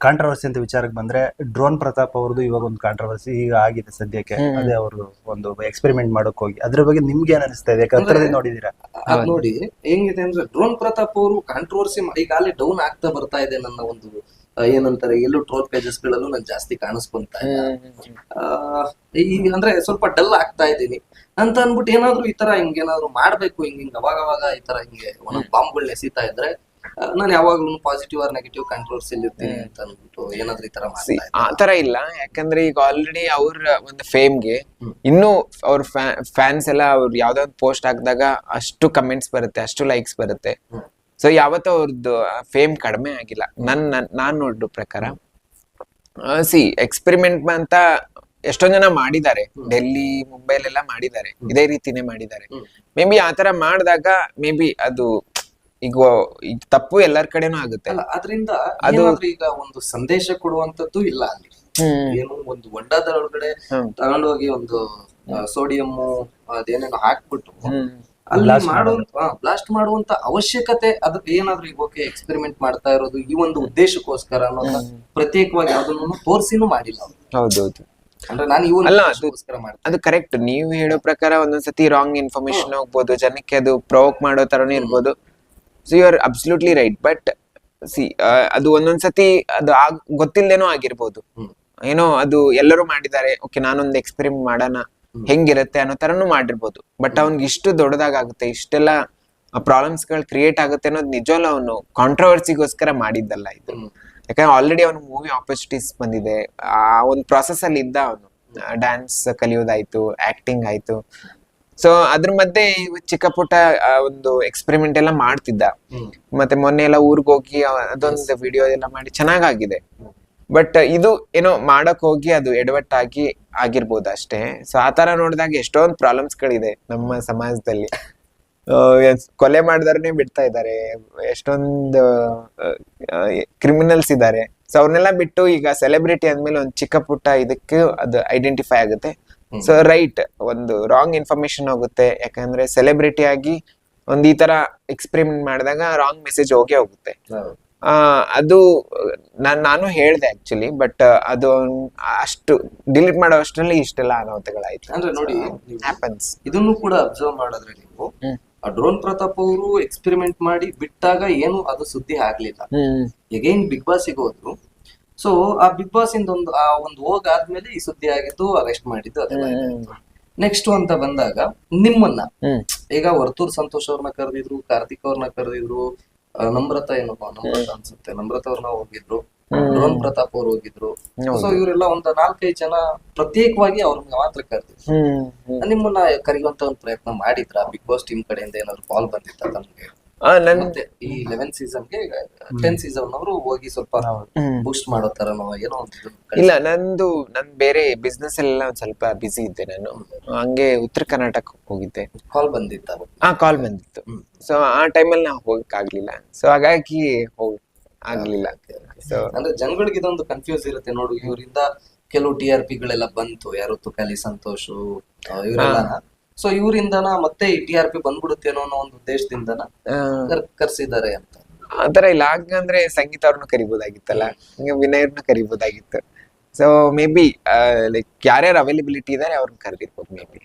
Controversy ಅಂತ ವಿಚಾರಕ್ಕೆ ಬಂದ್ರೆ ಡ್ರೋನ್ ಪ್ರತಾಪ್ ಅವ್ರದ್ದು ಇವಾಗ ಒಂದು ಕಾಂಟ್ರವರ್ಸಿ ಈಗ ಆಗಿದೆ ಸದ್ಯಕ್ಕೆ. ಅದೇ ಅವರು ಒಂದು ಎಕ್ಸ್ಪೆರಿಮೆಂಟ್ ಮಾಡಕ್ ಹೋಗಿ ಅದ್ರ ಬಗ್ಗೆ ನಿಮ್ಗೆ ಏನ್ ಅನಿಸ್ತಾ ಇದೆ? ಹತ್ರದಿಂದ ನೋಡಿದೀರಾ? ಅದ್ ನೋಡಿ ಹೆಂಗಿದೆ ಅಂದ್ರೆ ಡ್ರೋನ್ ಪ್ರತಾಪ್ ಅವರು ಕಾಂಟ್ರವರ್ಸಿ ಈಗ ಅಲ್ಲಿ ಡೌನ್ ಆಗ್ತಾ ಬರ್ತಾ ಇದೆ. ನನ್ನ ಒಂದು ಏನಂತಾರೆ ಎಲ್ಲೂ ಟ್ರೋಲ್ ಪೇಜಸ್ ಗಳಲ್ಲೂ ನಾನು ಜಾಸ್ತಿ ಕಾಣಿಸ್ಕೊಂತ ಇಲ್ಲ. ಈಗ ಅಂದ್ರೆ ಸ್ವಲ್ಪ ಡಲ್ ಆಗ್ತಾ ಇದ್ದೀನಿ ಅಂತ ಅನ್ಬಿಟ್ಟು ಏನಾದ್ರು ಈ ತರ ಹಿಂಗೇನಾದ್ರು ಮಾಡ್ಬೇಕು, ಹಿಂಗ್ ಅವಾಗ ಈ ತರ ಹಿಂಗೆ ಒಂದೊಂದು ಬಾಂಬ್ಗಳನ್ನ ಎಸಿತಾ ಇದ್ರೆ ನಾನು ಯಾವಾಗ್ಲೂ ಪಾಸಿಟಿವ್ ಆರ್ ನೆಗೆಟಿವ್ ಕಾಂಟ್ರವರ್ಸಿಲ್ ಇರ್ತೀನಿ ಅಂತ ಅನ್ಬಿಟ್ಟು ಏನಾದ್ರು ಈ ತರ ಆತರ ಇಲ್ಲ. ಯಾಕಂದ್ರೆ ಈಗ ಆಲ್ರೆಡಿ ಅವ್ರ ಒಂದು ಫೇಮ್ಗೆ ಇನ್ನೂ ಅವ್ರ ಫ್ಯಾನ್ಸ್ ಎಲ್ಲ ಅವ್ರು ಯಾವ್ದೋ ಒಂದು ಪೋಸ್ಟ್ ಹಾಕಿದಾಗ ಅಷ್ಟು ಕಮೆಂಟ್ಸ್ ಬರುತ್ತೆ, ಅಷ್ಟು ಲೈಕ್ಸ್ ಬರುತ್ತೆ. ಸೊ ಯಾವತ್ತೂ ಅವ್ರದ್ದು ಫೇಮ್ ಕಡಿಮೆ ಆಗಿಲ್ಲ ನಾನ್ ನೋಡೋ ಪ್ರಕಾರ. ಎಕ್ಸ್ಪೆರಿಮೆಂಟ್ ಅಂತ ಎಷ್ಟೊಂದ್ ಜನ ಮಾಡಿದ್ದಾರೆ, ಡೆಲ್ಲಿ ಮುಂಬೈಲೆಲ್ಲ ಮಾಡಿದ್ದಾರೆ, ಇದೇ ರೀತಿನೇ ಮಾಡಿದ್ದಾರೆ. ಮೇ ಬಿ ಆತರ ಮಾಡಿದಾಗ ಮೇ ಬಿ ಅದು ಈಗ ತಪ್ಪು ಎಲ್ಲರ ಕಡೆನೂ ಆಗುತ್ತೆ. ಅದರಿಂದ ಈಗ ಒಂದು ಸಂದೇಶ ಕೊಡುವಂತದ್ದು ಇಲ್ಲ ಅಲ್ಲಿ. ಏನು ಒಂದು ಹೊಂಡದೊಳಗಡೆ ತಗೊಂಡೋಗಿ ಒಂದು ಸೋಡಿಯಂ ಅದೇನೇನೋ ಹಾಕ್ಬಿಟ್ಟು ಅಲ್ಲಿ ಬ್ಲಾಸ್ಟ್ ಮಾಡುವಂತ ಅವಶ್ಯಕತೆ ಅದು ಏನಾದ್ರು ಈಗ ಓಕೆ ಎಕ್ಸ್ಪೆರಿಮೆಂಟ್ ಮಾಡ್ತಾ ಇರೋದು ಈ ಒಂದು ಉದ್ದೇಶಕ್ಕೋಸ್ಕರ ಅನ್ನೋದು ಪ್ರತ್ಯೇಕವಾಗಿ ಯಾವ್ದನ್ನು ತೋರಿಸಿನೂ ಮಾಡಿಲ್ಲ. ಹೌದೌದು, ಅಂದ್ರೆ ನಾನು ಅದು ಕರೆಕ್ಟ್. ನೀವು ಹೇಳೋ ಪ್ರಕಾರ ಒಂದೊಂದ್ಸತಿ ರಾಂಗ್ ಇನ್ಫಾರ್ಮೇಶನ್ ಹೋಗ್ಬೋದು, ಜನಕ್ಕೆ ಅದು ಪ್ರೊವೋಕ್ ಮಾಡೋ ತರನೇ ಇರ್ಬೋದು. So you are absolutely right. But ಅದು ಒಂದೊಂದ್ಸತಿ ಅದು ಗೊತ್ತಿಲ್ದೇನೋ ಆಗಿರ್ಬೋದು. ಏನೋ ಅದು ಎಲ್ಲರೂ ಮಾಡಿದ್ದಾರೆ, ಓಕೆ ನಾನೊಂದು ಎಕ್ಸ್ಪೆರಿಮೆಂಟ್ ಮಾಡೋಣ ಹೆಂಗಿರುತ್ತೆ ಅನ್ನೋ ತರನು ಮಾಡಿರ್ಬೋದು. ಬಟ್ ಅವ್ನಿಗೆ ಇಷ್ಟು ದೊಡ್ಡದಾಗುತ್ತೆ, ಇಷ್ಟೆಲ್ಲ ಪ್ರಾಬ್ಲಮ್ಸ್ ಗಳು ಕ್ರಿಯೇಟ್ ಆಗುತ್ತೆ ಅನ್ನೋದು ನಿಜವಲ್ಲ ಅವನು ಕಾಂಟ್ರವರ್ಸಿಗೋಸ್ಕರ ಮಾಡಿದ್ದಲ್ಲ ಇದು. ಯಾಕಂದ್ರೆ ಆಲ್ರೆಡಿ ಅವನು ಮೂವಿ ಆಪರ್ಚುನಿಟೀಸ್ ಬಂದಿದೆ, ಆ ಒಂದು ಪ್ರಾಸೆಸ್ ಅಲ್ಲಿ ಇದ್ದ ಅವನು. ಡ್ಯಾನ್ಸ್ ಕಲಿಯೋದಾಯ್ತು, ಆಕ್ಟಿಂಗ್ ಆಯ್ತು. ಸೊ ಅದ್ರ ಮಧ್ಯೆ ಚಿಕ್ಕ ಪುಟ್ಟ ಒಂದು ಎಕ್ಸ್ಪೆರಿಮೆಂಟ್ ಎಲ್ಲ ಮಾಡ್ತಿದ್ದ. ಮತ್ತೆ ಮೊನ್ನೆ ಎಲ್ಲ ಊರ್ಗ್ ಹೋಗಿ ಅದೊಂದು ವಿಡಿಯೋ ಎಲ್ಲ ಮಾಡಿ ಚೆನ್ನಾಗಾಗಿದೆ. ಬಟ್ ಇದು ಏನೋ ಮಾಡಕ್ ಹೋಗಿ ಅದು ಎಡವಟ್ಟಾಗಿ ಆಗಿರ್ಬೋದು ಅಷ್ಟೇ. ಸೊ ಆತರ ನೋಡಿದಾಗ ಎಷ್ಟೊಂದು ಪ್ರಾಬ್ಲಮ್ಸ್ ಗಳಿದೆ ನಮ್ಮ ಸಮಾಜದಲ್ಲಿ. ಕೊಲೆ ಮಾಡಿದವ್ರನ್ನೇ ಬಿಡ್ತಾ ಇದ್ದಾರೆ, ಎಷ್ಟೊಂದು ಕ್ರಿಮಿನಲ್ಸ್ ಇದ್ದಾರೆ. ಸೊ ಅವ್ರನ್ನೆಲ್ಲ ಬಿಟ್ಟು ಈಗ ಸೆಲೆಬ್ರಿಟಿ ಅಂದ್ಮೇಲೆ ಒಂದು ಚಿಕ್ಕ ಪುಟ್ಟ ಇದಕ್ಕೆ ಅದು ಐಡೆಂಟಿಫೈ ಆಗುತ್ತೆ. ಸೊ ರೈಟ್, ಒಂದು ರಾಂಗ್ ಇನ್ಫಾರ್ಮೇಶನ್ ಹೋಗುತ್ತೆ. ಯಾಕಂದ್ರೆ ಸೆಲೆಬ್ರಿಟಿ ಆಗಿ ಒಂದ್ ಈ ತರ ಎಕ್ಸ್ಪೆರಿಮೆಂಟ್ ಮಾಡಿದಾಗ ರಾಂಗ್ ಮೆಸೇಜ್ ಹೋಗೇ ಹೋಗುತ್ತೆ. ಅದು ನಾನು ಹೇಳ್ದೆ ಆಕ್ಚುಲಿ. ಬಟ್ ಅದು ಅಷ್ಟು ಡಿಲೀಟ್ ಮಾಡೋ ಅಷ್ಟರಲ್ಲಿ ಇಷ್ಟೆಲ್ಲ ಅನಾಹುತಗಳಾಯ್ತು. ಅಂದ್ರೆ ನೋಡಿ, ಇದನ್ನು ಕೂಡ ಅಬ್ಸರ್ವ್ ಮಾಡಿದ್ರೆ ನೀವು ಡ್ರೋನ್ ಪ್ರತಾಪ್ ಅವರು ಎಕ್ಸ್ಪೆರಿಮೆಂಟ್ ಮಾಡಿ ಬಿಟ್ಟಾಗ ಏನು ಅದು ಸುದ್ದಿ ಆಗ್ಲಿಲ್ಲ. ಎಗೈನ್ ಬಿಗ್ ಬಾಸ್ ಹೋದ್ರು. ಸೊ ಆ ಬಿಗ್ ಬಾಸ್ ಇಂದ ಒಂದು ಹೋಗಾದ್ಮೇಲೆ ಈ ಸುದ್ದಿ ಆಗಿದ್ದು, ಅರೆಸ್ಟ್ ಮಾಡಿದ್ದು ಅದೆಲ್ಲ. ನೆಕ್ಸ್ಟ್ ಅಂತ ಬಂದಾಗ ನಿಮ್ಮನ್ನ ಈಗ ವರ್ತೂರ್ ಸಂತೋಷ್ ಅವ್ರನ್ನ ಕರೆದಿದ್ರು, ಕಾರ್ತಿಕ್ ಅವ್ರನ್ನ ಕರೆದಿದ್ರು, ನಮ್ರತಾ ಅನ್ಸುತ್ತೆ, ನಮ್ರತಾ ಅವ್ರನ್ನ ಹೋಗಿದ್ರು, ಡ್ರೋನ್ ಪ್ರತಾಪ್ ಅವ್ರು ಹೋಗಿದ್ರು. ಸೊ ಇವರೆಲ್ಲ ಒಂದು 4-5 ಜನ ಪ್ರತ್ಯೇಕವಾಗಿ ಅವ್ರನ್ನ ಮಾತ್ರ ಕರೆದಿದ್ರು. ನಿಮ್ಮನ್ನ ಕರೆಯುವಂತ ಒಂದು ಪ್ರಯತ್ನ ಮಾಡಿದ್ರ ಬಿಗ್ ಬಾಸ್ ಟೀಮ್ ಕಡೆಯಿಂದ? ಏನಾದ್ರು ಕಾಲ್ ಬಂದಿತ್ತ ತಮ್ಗೆ? ಮತ್ತೆ ಈ 11 ಸೀಸನ್ಗೆ 10 ಸೀಸನ್ ಅವರು ಹೋಗಿ ಸ್ವಲ್ಪ ಬೂಸ್ಟ್ ಮಾಡೋ ತರನೋ ಏನೋ ಇಲ್ಲ. ನನ್ ಬೇರೆ ಬಿಸ್ನೆಸ್ ಎಲ್ಲ ಒಂದ್ ಸ್ವಲ್ಪ ಬಿಸಿ ಇದ್ದೆ ನಾನು. ಹಂಗೆ ಉತ್ತರ ಕರ್ನಾಟಕ ಹೋಗಿದ್ದೆ. ಕಾಲ್ ಬಂದಿತ್ತ? ಕಾಲ್ ಬಂದಿತ್ತು. ಸೊ ಆ ಟೈಮಲ್ಲಿ ನಾವು ಹೋಗಕ್ ಆಗ್ಲಿಲ್ಲ. ಸೊ ಹಾಗಾಗಿ ಆಗ್ಲಿಲ್ಲ. ಸೊ ಅಂದ್ರೆ ಜನಗಳಿಗೆ ಇದೊಂದು ಕನ್ಫ್ಯೂಸ್ ಇರುತ್ತೆ ನೋಡು, ಇವರಿಂದ ಕೆಲವು TRP ಗಳೆಲ್ಲ ಬಂತು, ಯಾರು ತುಕಾಲಿ ಸಂತೋಷ್ ಇವರೆಲ್ಲ. ಸೊ ಇವರಿಂದನ ಮತ್ತೆ ಈ TRP ಬಂದ್ಬಿಡುತ್ತೇನೋ ಅನ್ನೋ ಒಂದು ಉದ್ದೇಶದಿಂದನ ಕರ್ಸಿದ್ದಾರೆ ಅಂತ. ಆತರ ಇಲ್ಲ. ಹಾಗಂದ್ರೆ ಸಂಗೀತ ಅವ್ರನ್ನ ಕರಿಬೋದಾಗಿತ್ತಲ್ಲ, ಹಂಗೆ ವಿನಯರ್ನ ಕರಿಬೋದಾಗಿತ್ತು. ಸೊ ಮೇ ಬಿ ಲೈಕ್ ಯಾರ್ಯಾರು ಅವೈಲಬಿಲಿಟಿ ಇದಾರೆ ಅವ್ರನ್ನ ಕರೆದಿರ್ಬೋದು ಮೇ ಬಿ.